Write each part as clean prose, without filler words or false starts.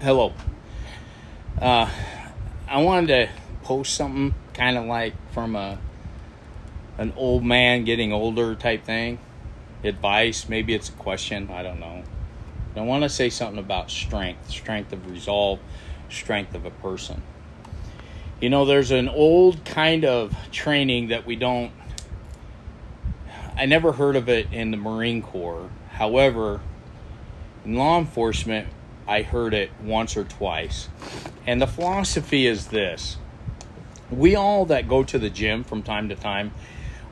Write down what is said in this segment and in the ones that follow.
Hello. Uh, I wanted to post something kind of like from an old man getting older type thing. Advice, maybe it's a question, I don't know. I want to say something about strength of resolve, strength of a person. You know, there's an old kind of training that I never heard of it in the Marine Corps. However, in law enforcement, I heard it once or twice. And the philosophy is this. We all that go to the gym from time to time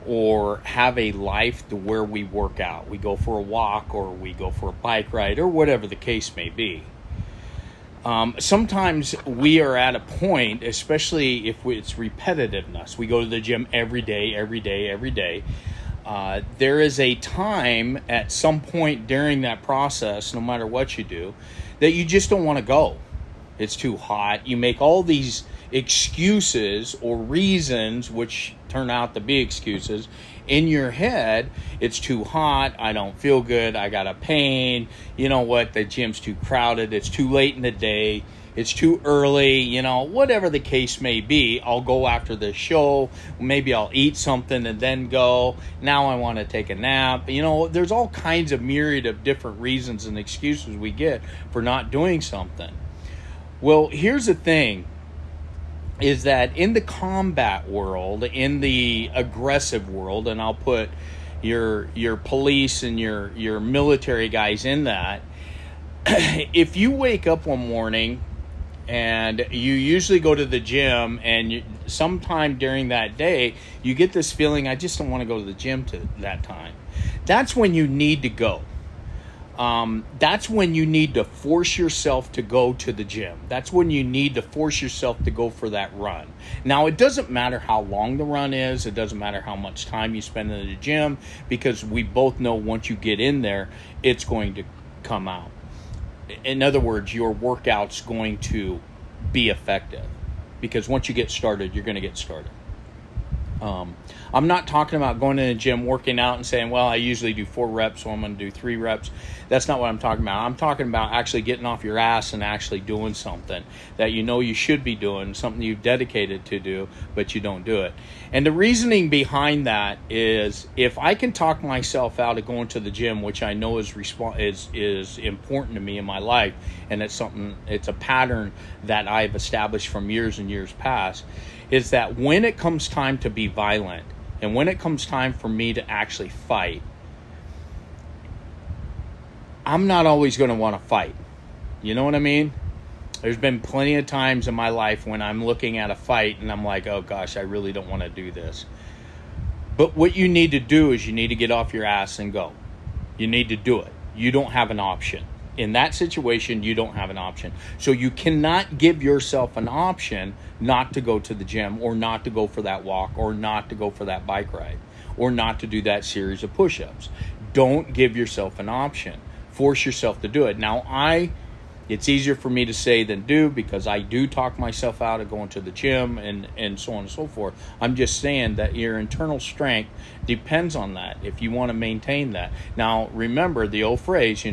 or have a life to where we work out. We go for a walk or we go for a bike ride or whatever the case may be. Sometimes we are at a point, especially if it's repetitiveness. We go to the gym every day. There is a time at some point during that process, no matter what you do, that you just don't want to go. It's too hot. You make all these excuses or reasons, which turn out to be excuses, in your head. It's too hot. I don't feel good. I got a pain. You know what? The gym's too crowded. It's too late in the day. It's too early, whatever the case may be. I'll go after the show. Maybe I'll eat something and then go. Now I want to take a nap. There's all kinds of myriad of different reasons and excuses we get for not doing something. Well, here's the thing, is that in the combat world, in the aggressive world, and I'll put your police and your military guys in that, if you wake up one morning and you usually go to the gym and sometime during that day, you get this feeling, I just don't want to go to the gym to that time. That's when you need to go. That's when you need to force yourself to go to the gym. That's when you need to force yourself to go for that run. Now, it doesn't matter how long the run is. It doesn't matter how much time you spend in the gym, because we both know once you get in there, it's going to come out. In other words, your workout's going to be effective, because once you get started, you're going to get started. I'm not talking about going to the gym, working out and saying, well, I usually do 4 reps, so I'm going to do 3 reps. That's not what I'm talking about. I'm talking about actually getting off your ass and actually doing something that you should be doing, something you've dedicated to do, but you don't do it. And the reasoning behind that is, if I can talk myself out of going to the gym, which I know is important to me in my life, and it's a pattern that I've established from years and years past, is that when it comes time to be violent and when it comes time for me to actually fight, I'm not always going to want to fight. You know what I mean? There's been plenty of times in my life when I'm looking at a fight and I'm like, oh gosh, I really don't want to do this. But what you need to do is you need to get off your ass and go. You need to do it. You don't have an option. In that situation, you don't have an option. So you cannot give yourself an option not to go to the gym, or not to go for that walk, or not to go for that bike ride, or not to do that series of push-ups. Don't give yourself an option. Force yourself to do it. Now, it's easier for me to say than do, because I do talk myself out of going to the gym and so on and so forth. I'm just saying that your internal strength depends on that, if you want to maintain that. Now, remember the old phrase,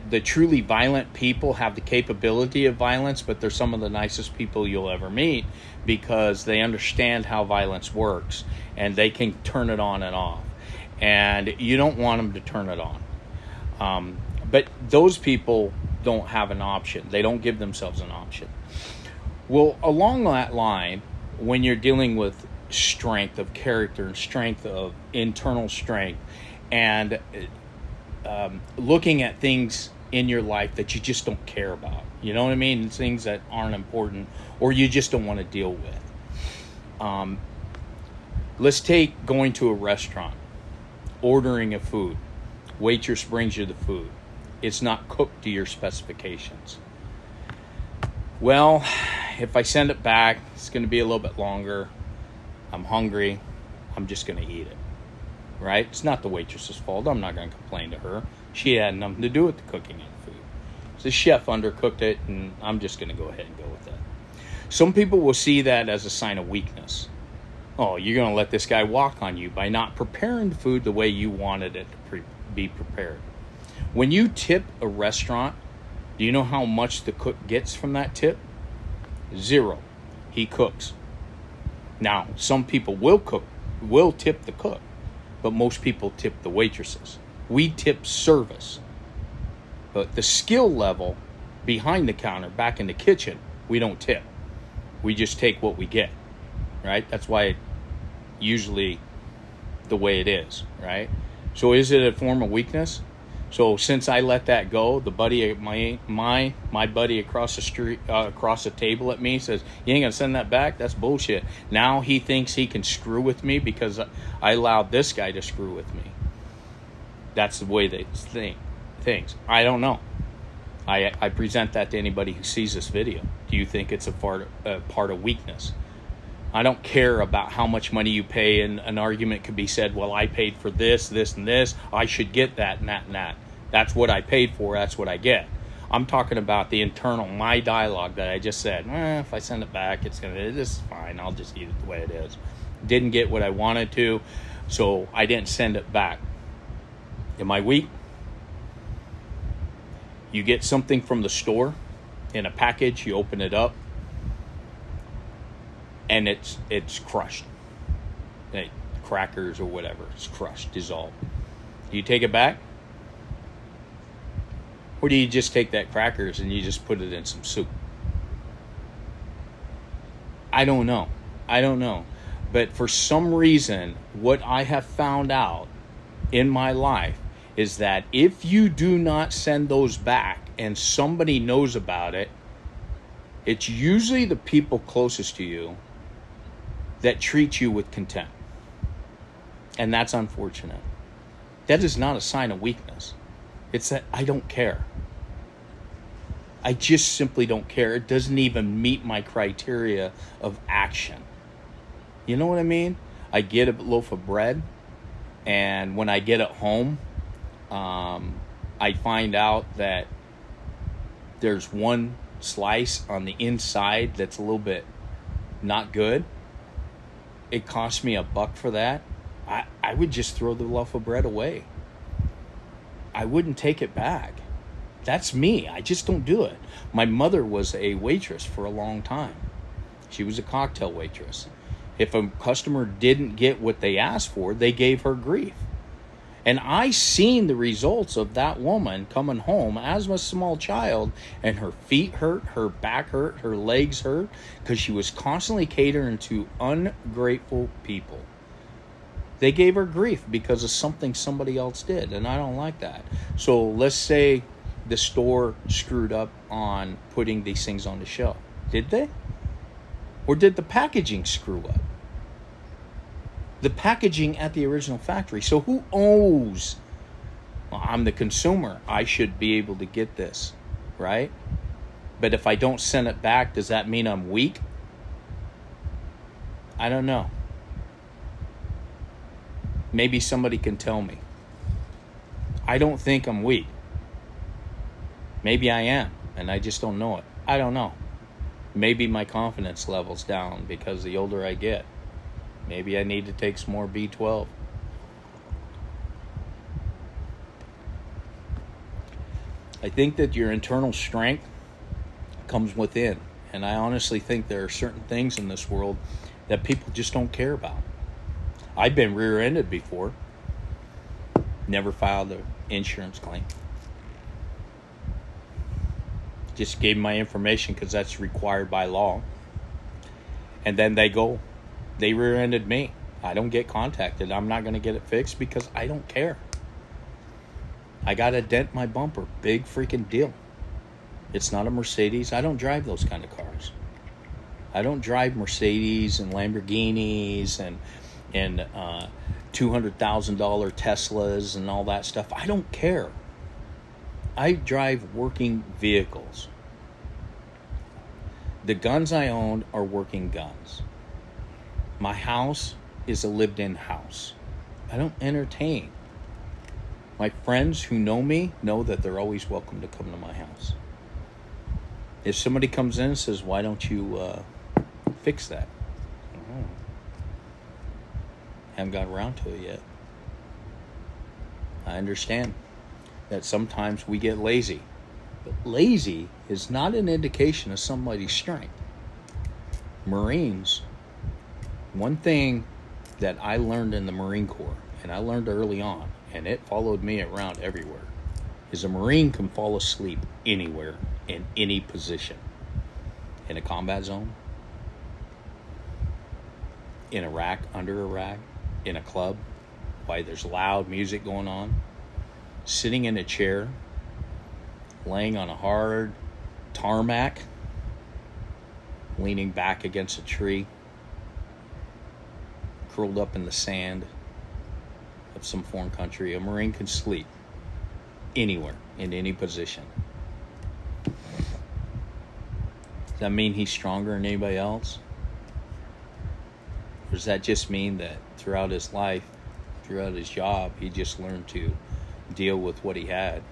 the truly violent people have the capability of violence, but they're some of the nicest people you'll ever meet, because they understand how violence works and they can turn it on and off. And you don't want them to turn it on. But those people don't have an option. They don't give themselves an option. Well, along that line, when you're dealing with strength of character and strength of internal strength, and looking at things in your life that you just don't care about, you know what I mean? Things that aren't important or you just don't want to deal with. Let's take going to a restaurant, ordering a food. Waitress brings you the food. It's not cooked to your specifications. Well, if I send it back, it's going to be a little bit longer. I'm hungry. I'm just going to eat it. Right? It's not the waitress's fault. I'm not going to complain to her. She had nothing to do with the cooking of the food. The chef undercooked it, and I'm just going to go ahead and go with that. Some people will see that as a sign of weakness. Oh, you're going to let this guy walk on you by not preparing the food the way you wanted it to be prepared. When you tip a restaurant, Do you know how much the cook gets from that tip? 0. He cooks. Now, some people will tip the cook, but most people tip the waitresses. We tip service. But the skill level behind the counter, back in the kitchen, we don't tip. We just take what we get, right? That's why usually the way it is, right? So is it a form of weakness? So since I let that go, the buddy, my buddy across the street, across the table at me says, "You ain't gonna send that back? That's bullshit." Now he thinks he can screw with me because I allowed this guy to screw with me. That's the way they think things. I don't know. I present that to anybody who sees this video. Do you think it's a part of weakness? I don't care about how much money you pay, and an argument could be said, well, I paid for this, this, and this. I should get that and that and that. That's what I paid for. That's what I get. I'm talking about the internal, my dialogue that I just said. If I send it back, this is fine. I'll just eat it the way it is. Didn't get what I wanted to, so I didn't send it back. Am I weak? You get something from the store in a package, you open it up, and it's crushed. Crackers or whatever, it's crushed, dissolved. Do you take it back? Or do you just take that crackers and you just put it in some soup? I don't know. But for some reason, what I have found out in my life is that if you do not send those back and somebody knows about it, it's usually the people closest to you that treat you with contempt. And that's unfortunate. That is not a sign of weakness. It's that I don't care. I just simply don't care. It doesn't even meet my criteria of action. You know what I mean? I get a loaf of bread, and when I get it home, I find out that there's one slice on the inside that's a little bit not good. It cost me $1 for that. I would just throw the loaf of bread away. I wouldn't take it back. That's me. I just don't do it. My mother was a waitress for a long time. She was a cocktail waitress. If a customer didn't get what they asked for, they gave her grief. And I seen the results of that woman coming home as a small child, and her feet hurt, her back hurt, her legs hurt, because she was constantly catering to ungrateful people. They gave her grief because of something somebody else did, and I don't like that. So let's say the store screwed up on putting these things on the shelf. Did they? Or did the packaging screw up? The packaging at the original factory. So who owes? Well, I'm the consumer. I should be able to get this, right? But if I don't send it back, does that mean I'm weak? I don't know. Maybe somebody can tell me. I don't think I'm weak. Maybe I am, and I just don't know it. I don't know. Maybe my confidence level's down because the older I get. Maybe I need to take some more B12. I think that your internal strength comes within. And I honestly think there are certain things in this world that people just don't care about. I've been rear-ended before. Never filed an insurance claim. Just gave my information because that's required by law. And then they rear-ended me. I don't get contacted. I'm not going to get it fixed because I don't care. I got to dent my bumper. Big freaking deal. It's not a Mercedes. I don't drive those kind of cars. I don't drive Mercedes and Lamborghinis and $200,000 Teslas and all that stuff. I don't care. I drive working vehicles. The guns I own are working guns. My house is a lived-in house. I don't entertain. My friends who know me know that they're always welcome to come to my house. If somebody comes in and says, why don't you fix that? Oh. Haven't got around to it yet. I understand that sometimes we get lazy. But lazy is not an indication of somebody's strength. Marines, one thing that I learned in the Marine Corps, and I learned early on, and it followed me around everywhere, is a Marine can fall asleep anywhere, in any position. In a combat zone, in a rack, under a rack, in a club, while there's loud music going on, sitting in a chair, laying on a hard tarmac, leaning back against a tree, curled up in the sand of some foreign country. A Marine can sleep anywhere, in any position. Does that mean he's stronger than anybody else? Or does that just mean that throughout his life, throughout his job, he just learned to deal with what he had?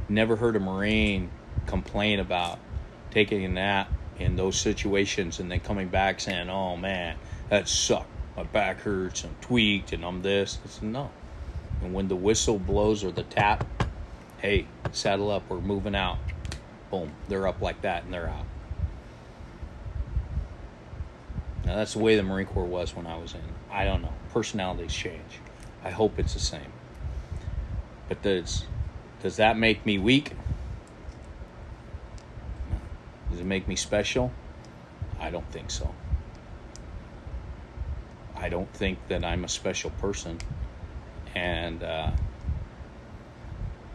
Never heard a Marine complain about taking a nap in those situations and then coming back saying, oh man, that sucked. My back hurts, I'm tweaked, and I'm this. I said, no. And when the whistle blows or the tap, hey, saddle up, we're moving out. Boom, they're up like that and they're out. Now that's the way the Marine Corps was when I was in. I don't know. Personalities change. I hope it's the same. But does that make me weak? Does it make me special? I don't think so. I don't think that I'm a special person. And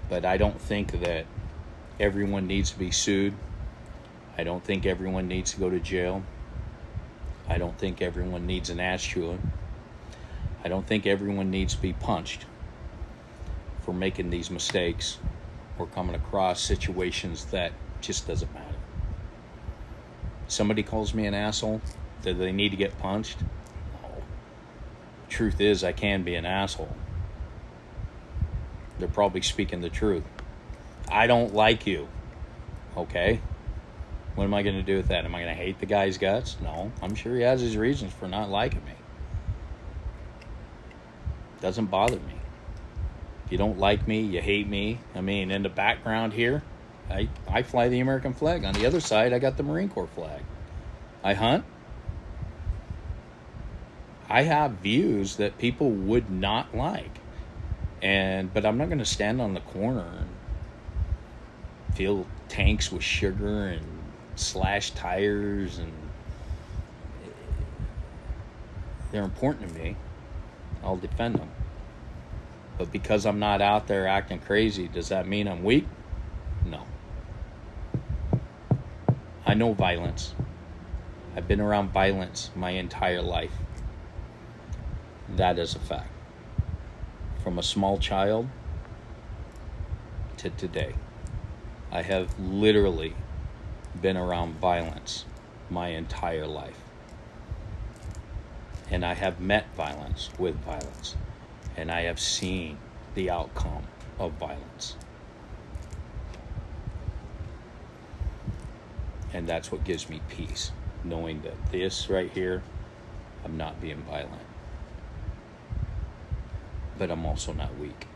but I don't think that everyone needs to be sued. I don't think everyone needs to go to jail. I don't think everyone needs an ass chewing. I don't think everyone needs to be punched for making these mistakes or coming across situations that just doesn't matter. Somebody calls me an asshole, do they need to get punched? No. Truth is, I can be an asshole. They're probably speaking the truth. I don't like you. Okay. What am I going to do with that? Am I going to hate the guy's guts? No. I'm sure he has his reasons for not liking me. Doesn't bother me. If you don't like me, you hate me. I mean, in the background here, I fly the American flag. On the other side, I got the Marine Corps flag. I hunt. I have views that people would not like. But I'm not going to stand on the corner and fill tanks with sugar and slash tires, and they're important to me. I'll defend them. But because I'm not out there acting crazy, does that mean I'm weak? No. I know violence. I've been around violence my entire life. That is a fact. From a small child to today, I have literally been around violence my entire life. And I have met violence with violence. And I have seen the outcome of violence. And that's what gives me peace, knowing that this right here, I'm not being violent. But I'm also not weak.